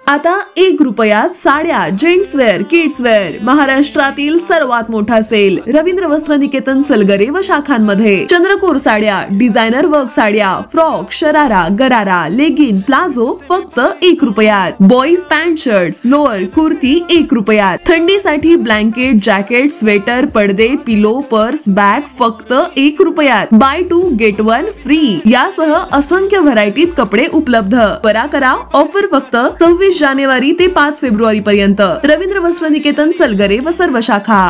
आता 1 रुपयात साड्या, जेंट्स वेअर, किड्स वेअर, महाराष्ट्रातील सर्वात मोठा सेल रवींद्र वस्त्र निकेतन सलगरे व शाखांमध्ये. चंद्रकोर साड्या, डिझायनर वर्क साड्या, फ्रॉक, शरारा, गरारा, लेगिन, प्लाझो फक्त 1 रुपयात. Boys pant shirts, lower, kurti 1 रुपयात. थंडीसाठी ब्लँकेट, जॅकेट, स्वेटर, पडदे, पिलो, पर्स, बॅग फक्त 1 रुपयात. बाय 2 गेट 1 फ्री यासह असंख्य व्हरायटीत कपडे उपलब्ध. त्वरा करा, ऑफर फक्त 26 जानेवारी ते 5 फेब्रुवारी पर्यंत. रवींद्र वस्त्र निकेतन सलगरे व सर्व शाखा.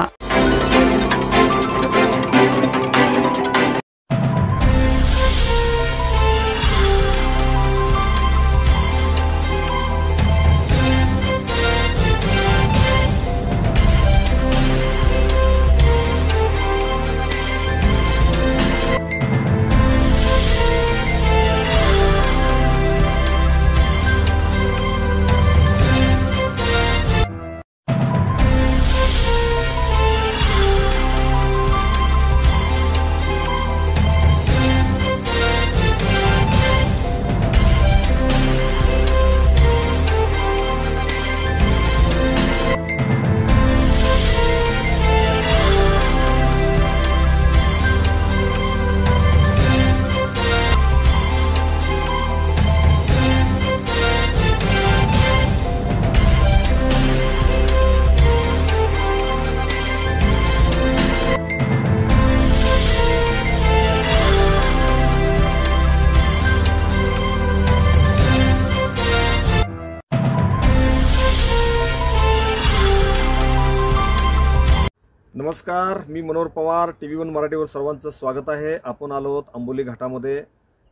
नमस्कार, मी मनोहर पवार. TV1 मराठीवर सर्वांचं स्वागत आहे. आपण आलो आहोत आंबोली घाटामध्ये.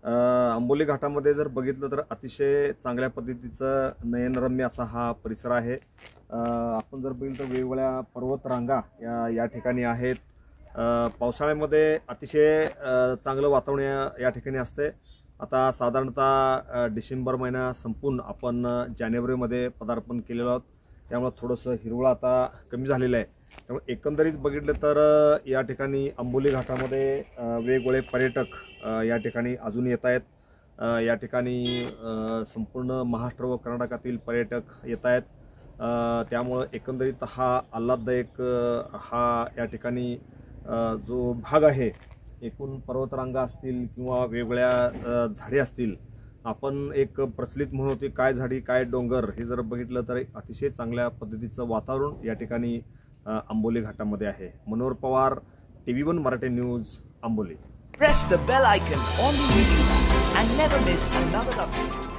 आंबोली घाटामध्ये जर बघितलं तर अतिशय चांगल्या पद्धतीचं नयनरम्य असा हा परिसर आहे. आपण जर बघितलं तर वेगवेगळ्या पर्वत रांगा या ठिकाणी आहेत. पावसाळ्यामध्ये अतिशय चांगलं वातावरण या ठिकाणी असते. आता साधारणतः डिसेंबर महिना संपून आपण जानेवारीमध्ये पदार्पण केलेलो आहोत. त्यामुळे थोडंसं हिरवळ आता कमी झालेलं आहे. त्यामुळे एकंदरीत बघितलं तर या ठिकाणी आंबोली घाटामध्ये वेगवेगळे पर्यटक या ठिकाणी अजून येत आहेत. या ठिकाणी संपूर्ण महाराष्ट्र व कर्नाटकातील पर्यटक येत आहेत. त्यामुळे एकंदरीत हा आल्हाददायक हा या ठिकाणी जो भाग आहे, एकूण पर्वतरांगा असतील किंवा वेगवेगळ्या झाडे असतील, आपण एक प्रचलित म्हणून होती काय झाडी काय डोंगर, हे जर बघितलं तर अतिशय चांगल्या पद्धतीचं वातावरण या ठिकाणी आंबोली घाटामध्ये आहे. Manohar Pawar, TV1 Marathi news, Amboli. Press the bell icon on the YouTube and never miss another update.